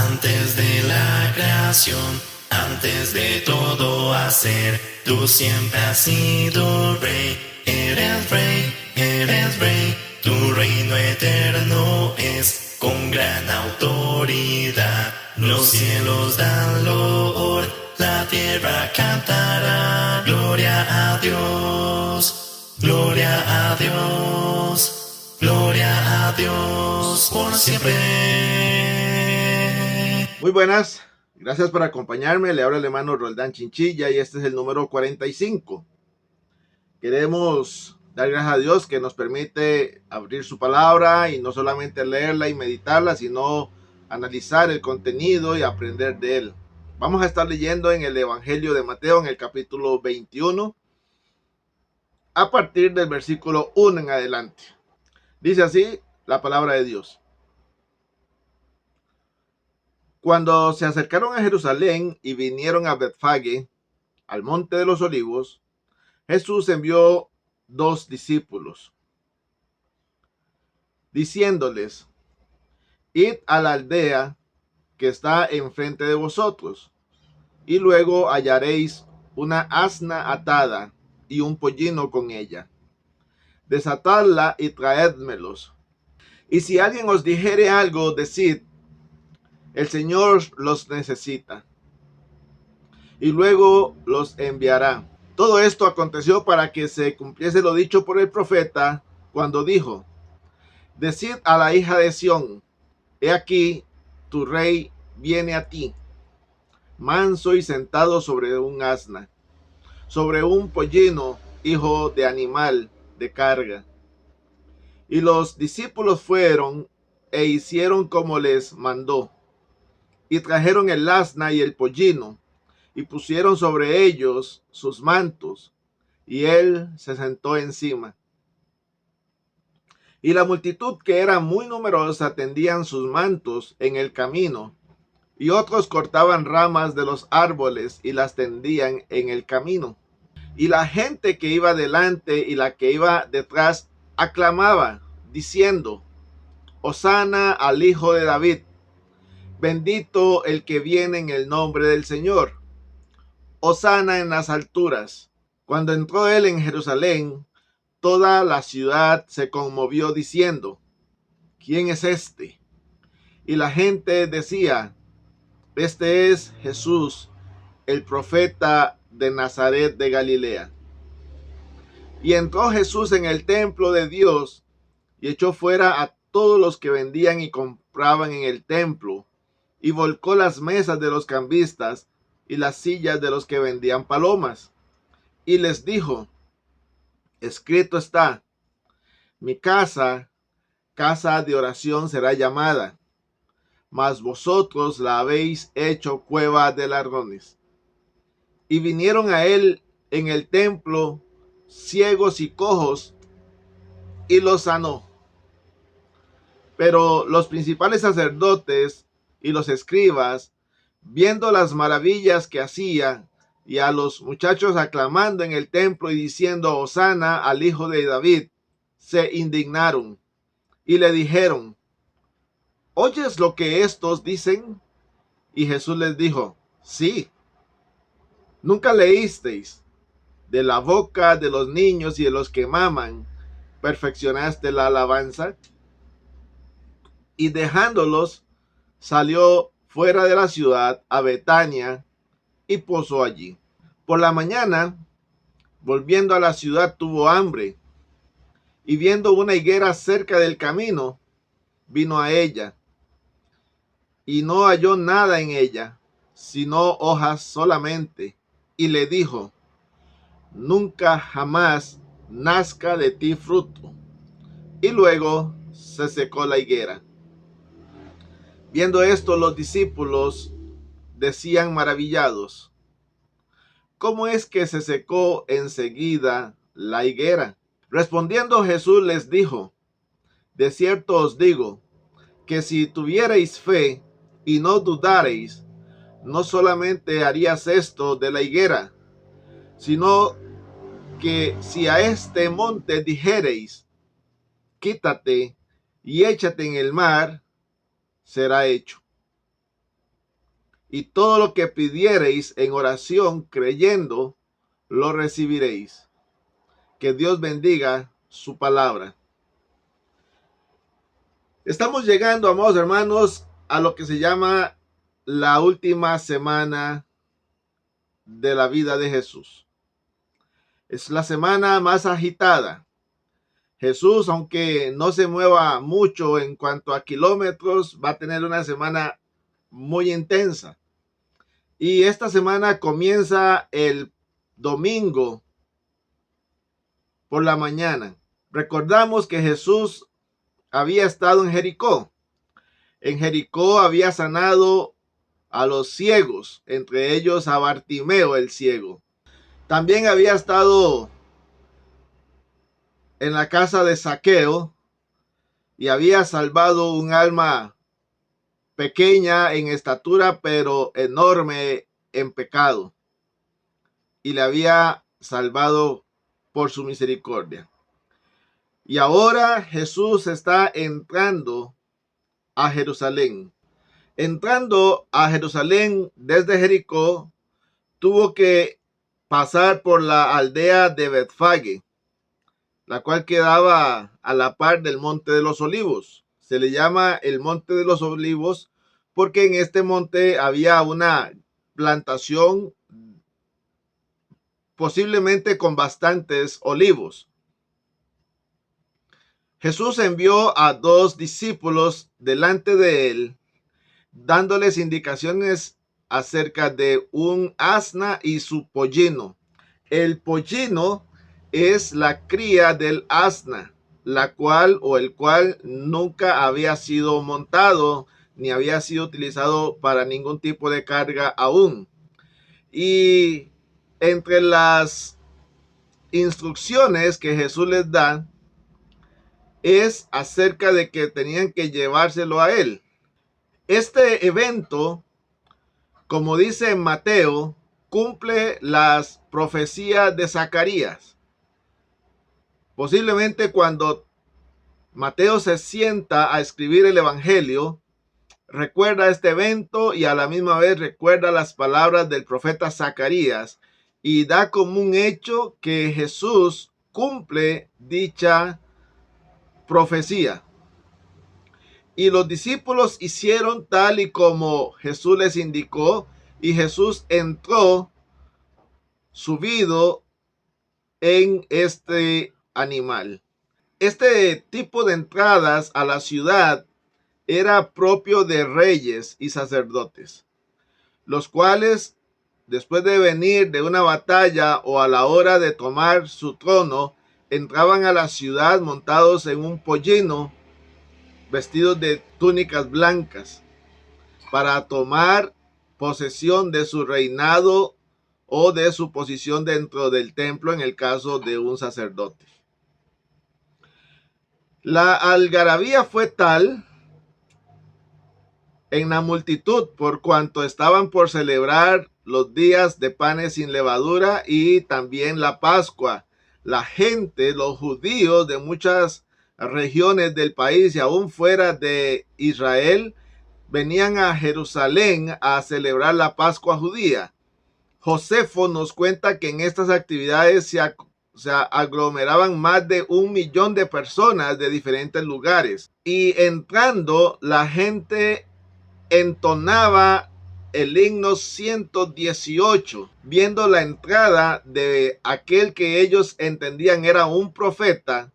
Antes de la creación, antes de todo hacer, tú siempre has sido rey. Eres rey, eres rey. Tu reino eterno es con gran autoridad. Los cielos dan loor, la tierra cantará. Gloria a Dios, gloria a Dios, gloria a Dios por siempre. Muy buenas, gracias por acompañarme. Le habla el hermano Roldán Chinchilla y este es el número 45. Queremos dar gracias a Dios que nos permite abrir su palabra y no solamente leerla y meditarla, sino analizar el contenido y aprender de él. Vamos a estar leyendo en el Evangelio de Mateo, en el capítulo 21, a partir del versículo 1 en adelante. Dice así la palabra de Dios. Cuando se acercaron a Jerusalén y vinieron a Betfagé, al monte de los olivos, Jesús envió 2 discípulos, diciéndoles: id a la aldea que está enfrente de vosotros, y luego hallaréis una asna atada y un pollino con ella. Desatadla y traédmelos. Y si alguien os dijere algo, decid: el Señor los necesita, y luego los enviará. Todo esto aconteció para que se cumpliese lo dicho por el profeta, cuando dijo: decid a la hija de Sión, he aquí, tu rey viene a ti, manso y sentado sobre un asna, sobre un pollino, hijo de animal de carga. Y los discípulos fueron e hicieron como les mandó, y trajeron el asna y el pollino, y pusieron sobre ellos sus mantos, y él se sentó encima. Y la multitud, que era muy numerosa, tendían sus mantos en el camino, y otros cortaban ramas de los árboles y las tendían en el camino. Y la gente que iba delante y la que iba detrás aclamaba, diciendo: Hosana al Hijo de David, bendito el que viene en el nombre del Señor, Hosana en las alturas. Cuando entró él en Jerusalén, toda la ciudad se conmovió diciendo: ¿quién es este? Y la gente decía: este es Jesús, el profeta de Nazaret de Galilea. Y entró Jesús en el templo de Dios y echó fuera a todos los que vendían y compraban en el templo, y volcó las mesas de los cambistas y las sillas de los que vendían palomas. Y les dijo: escrito está, mi casa, casa de oración será llamada, mas vosotros la habéis hecho cueva de ladrones. Y vinieron a él en el templo ciegos y cojos, y los sanó. Pero los principales sacerdotes y los escribas, viendo las maravillas que hacía, y a los muchachos aclamando en el templo y diciendo: Hosana al Hijo de David, se indignaron y le dijeron: ¿oyes lo que estos dicen? Y Jesús les dijo: sí. ¿Nunca leísteis: de la boca de los niños y de los que maman perfeccionaste la alabanza? Y dejándolos, salió fuera de la ciudad a Betania y posó allí. Por la mañana, volviendo a la ciudad, tuvo hambre, y viendo una higuera cerca del camino, vino a ella, y no halló nada en ella, sino hojas solamente, y le dijo: nunca jamás nazca de ti fruto. Y luego se secó la higuera. Viendo esto, los discípulos decían maravillados: ¿cómo es que se secó enseguida la higuera? Respondiendo Jesús les dijo: de cierto os digo, que si tuvierais fe y no dudareis, no solamente harías esto de la higuera, sino que si a este monte dijereis: quítate y échate en el mar, será hecho. y todo lo que pidiereis en oración creyendo, lo recibiréis. Que Dios bendiga su palabra. Estamos llegando, amados hermanos, a lo que se llama la última semana de la vida de Jesús. Es la semana más agitada. Jesús, aunque no se mueva mucho en cuanto a kilómetros, va a tener una semana muy intensa. Y esta semana comienza el domingo por la mañana. Recordamos que Jesús había estado en Jericó. En Jericó había sanado a los ciegos, entre ellos a Bartimeo el ciego. También había estado en la casa de Zaqueo y había salvado un alma pequeña en estatura, pero enorme en pecado. Y le había salvado por su misericordia. Y ahora Jesús está entrando a Jerusalén. Entrando a Jerusalén desde Jericó, tuvo que pasar por la aldea de Betfage, la cual quedaba a la par del Monte de los Olivos. Se le llama el Monte de los Olivos porque en este monte había una plantación posiblemente con bastantes olivos. Jesús envió a 2 discípulos delante de él, dándoles indicaciones acerca de un asna y su pollino. El pollino es la cría del asna, la cual o el cual nunca había sido montado ni había sido utilizado para ningún tipo de carga aún. Y entre las instrucciones que Jesús les da es acerca de que tenían que llevárselo a él. Este evento, como dice en Mateo, cumple las profecías de Zacarías. Posiblemente cuando Mateo se sienta a escribir el Evangelio, recuerda este evento y a la misma vez recuerda las palabras del profeta Zacarías y da como un hecho que Jesús cumple dicha profecía. Y los discípulos hicieron tal y como Jesús les indicó, y Jesús entró subido en este animal. Este tipo de entradas a la ciudad era propio de reyes y sacerdotes, los cuales, después de venir de una batalla o a la hora de tomar su trono, entraban a la ciudad montados en un pollino, vestidos de túnicas blancas, para tomar posesión de su reinado o de su posición dentro del templo en el caso de un sacerdote. La algarabía fue tal en la multitud por cuanto estaban por celebrar los días de panes sin levadura y también la Pascua. La gente, los judíos de muchas regiones del país y aún fuera de Israel, venían a Jerusalén a celebrar la Pascua judía. Josefo nos cuenta que en estas actividades se aglomeraban más de 1 millón de personas de diferentes lugares. Y entrando, la gente entonaba el himno 118, viendo la entrada de aquel que ellos entendían era un profeta,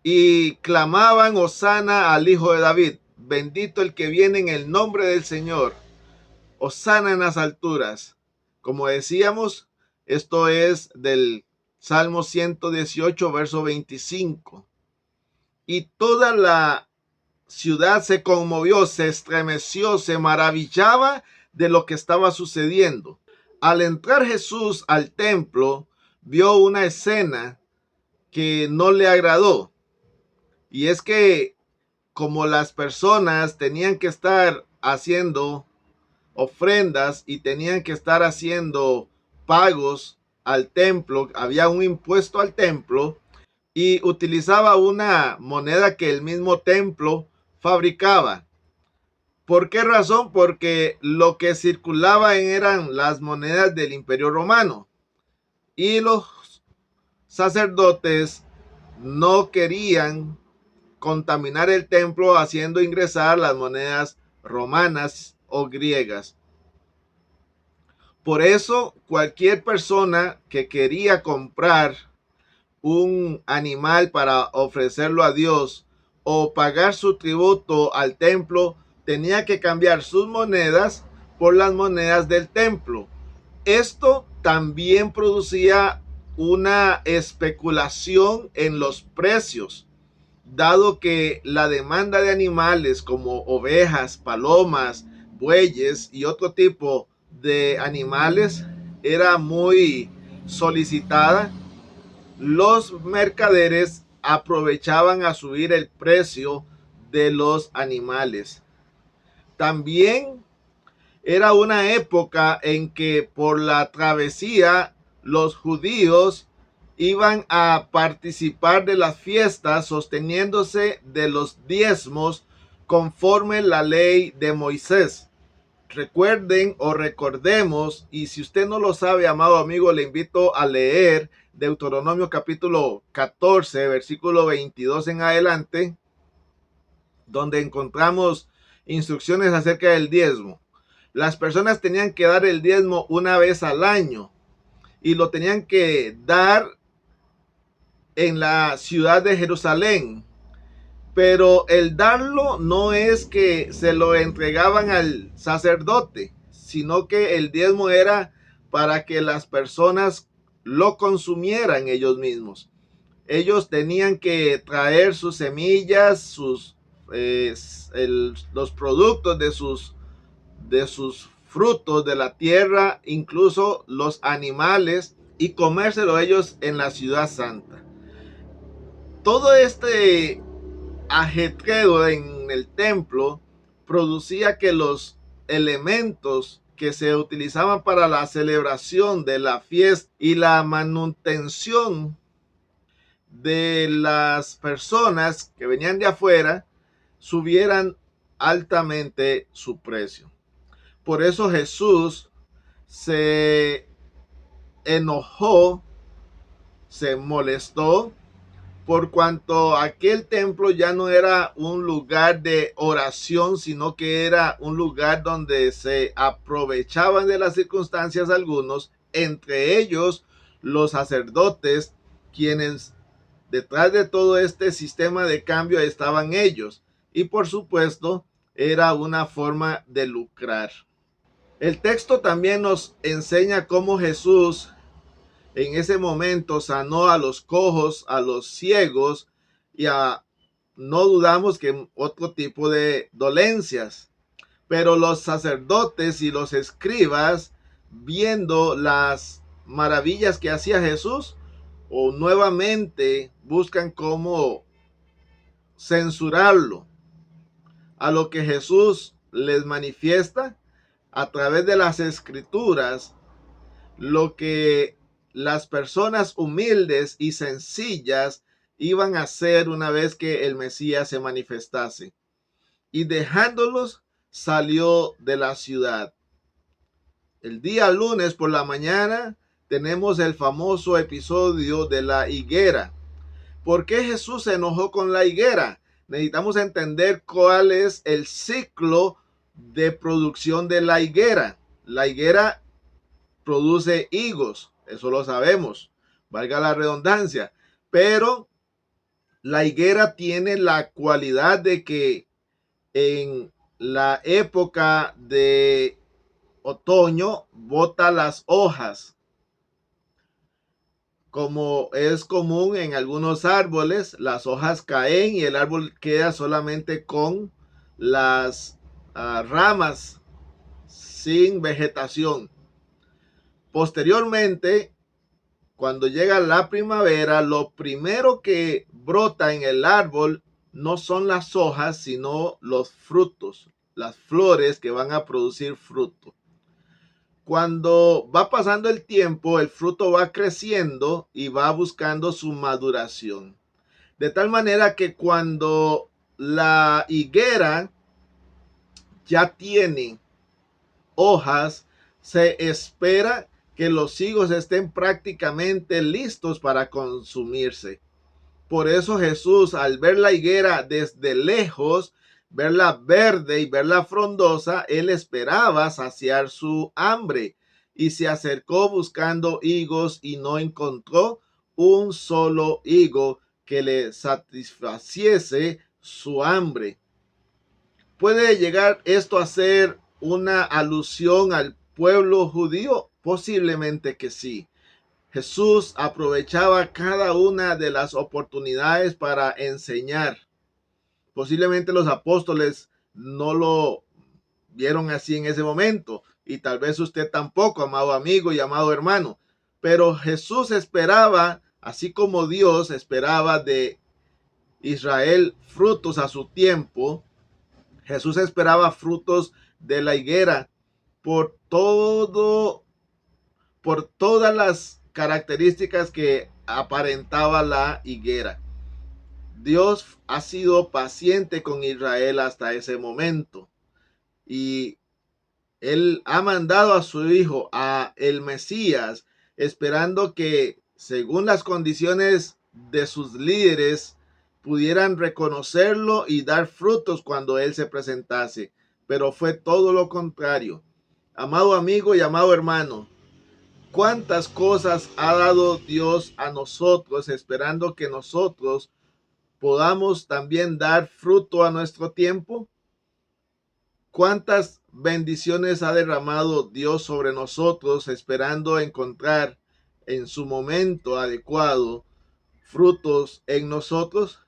y clamaban Hosana al Hijo de David, bendito el que viene en el nombre del Señor, Hosana en las alturas. Como decíamos, esto es del Salmo 118, verso 25. Y toda la ciudad se conmovió, se estremeció, se maravillaba de lo que estaba sucediendo. Al entrar Jesús al templo, vio una escena que no le agradó. Y es que como las personas tenían que estar haciendo ofrendas y tenían que estar haciendo pagos al templo, había un impuesto al templo y utilizaba una moneda que el mismo templo fabricaba. ¿Por qué razón? Porque lo que circulaba eran las monedas del Imperio Romano y los sacerdotes no querían contaminar el templo haciendo ingresar las monedas romanas o griegas. Por eso, cualquier persona que quería comprar un animal para ofrecerlo a Dios o pagar su tributo al templo tenía que cambiar sus monedas por las monedas del templo. Esto también producía una especulación en los precios, dado que la demanda de animales como ovejas, palomas, bueyes y otro tipo de animales era muy solicitada. Los mercaderes aprovechaban a subir el precio de los animales. También era una época en que por la travesía los judíos iban a participar de las fiestas sosteniéndose de los diezmos conforme la ley de Moisés. Recuerden o recordemos, y si usted no lo sabe, amado amigo, le invito a leer Deuteronomio capítulo 14, versículo 22 en adelante, donde encontramos instrucciones acerca del diezmo. Las personas tenían que dar el diezmo una vez al año y lo tenían que dar en la ciudad de Jerusalén. Pero el darlo no es que se lo entregaban al sacerdote, sino que el diezmo era para que las personas lo consumieran ellos mismos. Ellos tenían que traer sus semillas, los productos de sus frutos de la tierra, incluso los animales, y comérselo ellos en la ciudad santa. Todo este ajetreo en el templo producía que los elementos que se utilizaban para la celebración de la fiesta y la manutención de las personas que venían de afuera subieran altamente su precio. Por eso Jesús se enojó, se molestó, por cuanto aquel templo ya no era un lugar de oración, sino que era un lugar donde se aprovechaban de las circunstancias algunos, entre ellos los sacerdotes, quienes detrás de todo este sistema de cambio estaban ellos. Y por supuesto, era una forma de lucrar. El texto también nos enseña cómo Jesús en ese momento sanó a los cojos, a los ciegos y no dudamos que otro tipo de dolencias. Pero los sacerdotes y los escribas, viendo las maravillas que hacía Jesús, o nuevamente buscan cómo censurarlo. A lo que Jesús les manifiesta a través de las escrituras, lo que las personas humildes y sencillas iban a hacer una vez que el Mesías se manifestase. Y dejándolos, salió de la ciudad. El día lunes por la mañana tenemos el famoso episodio de la higuera. ¿Por qué Jesús se enojó con la higuera? Necesitamos entender cuál es el ciclo de producción de la higuera. La higuera produce higos, eso lo sabemos, valga la redundancia, pero la higuera tiene la cualidad de que en la época de otoño bota las hojas, como es común en algunos árboles. Las hojas caen y el árbol queda solamente con las ramas sin vegetación. Posteriormente, cuando llega la primavera, lo primero que brota en el árbol no son las hojas, sino los frutos, las flores que van a producir fruto. Cuando va pasando el tiempo, el fruto va creciendo y va buscando su maduración. De tal manera que cuando la higuera ya tiene hojas, se espera que los higos estén prácticamente listos para consumirse. Por eso Jesús, al ver la higuera desde lejos, verla verde y verla frondosa, él esperaba saciar su hambre y se acercó buscando higos y no encontró un solo higo que le satisfaciese su hambre. ¿Puede llegar esto a ser una alusión al pueblo judío? Posiblemente que sí. Jesús aprovechaba cada una de las oportunidades para enseñar. Posiblemente los apóstoles no lo vieron así en ese momento, y tal vez usted tampoco, amado amigo y amado hermano. Pero Jesús esperaba, así como Dios esperaba de Israel frutos a su tiempo, Jesús esperaba frutos de la higuera por todas las características que aparentaba la higuera. Dios ha sido paciente con Israel hasta ese momento y él ha mandado a su hijo, a el Mesías, esperando que según las condiciones de sus líderes pudieran reconocerlo y dar frutos cuando él se presentase. Pero fue todo lo contrario. Amado amigo y amado hermano, ¿cuántas cosas ha dado Dios a nosotros esperando que nosotros podamos también dar fruto a nuestro tiempo? ¿Cuántas bendiciones ha derramado Dios sobre nosotros esperando encontrar en su momento adecuado frutos en nosotros?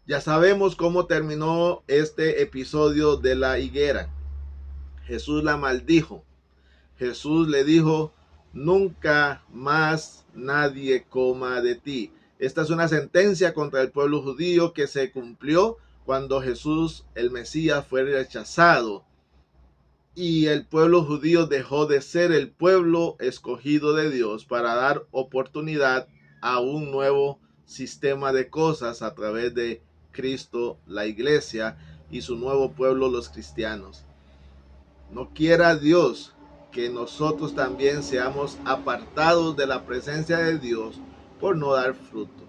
Ya sabemos cómo terminó este episodio de la higuera. Jesús la maldijo. Jesús le dijo: nunca más nadie coma de ti. Esta es una sentencia contra el pueblo judío que se cumplió cuando Jesús, el Mesías, fue rechazado. Y el pueblo judío dejó de ser el pueblo escogido de Dios para dar oportunidad a un nuevo sistema de cosas a través de Cristo, la iglesia y su nuevo pueblo, los cristianos. No quiera Dios que nosotros también seamos apartados de la presencia de Dios por no dar fruto.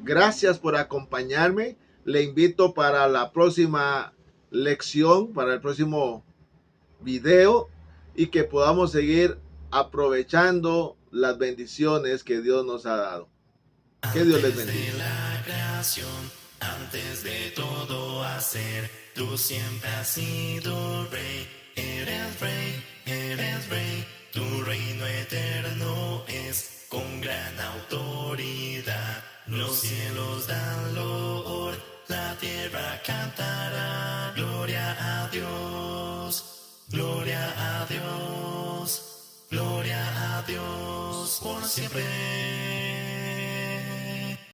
Gracias por acompañarme. Le invito para la próxima lección, para el próximo video, y que podamos seguir aprovechando las bendiciones que Dios nos ha dado. Que Dios les bendiga. Antes de la creación, antes de todo hacer, tú siempre has sido rey. Eres rey, tu reino eterno es con gran autoridad. Los cielos dan loor, la tierra cantará, gloria a Dios, gloria a Dios, gloria a Dios por siempre.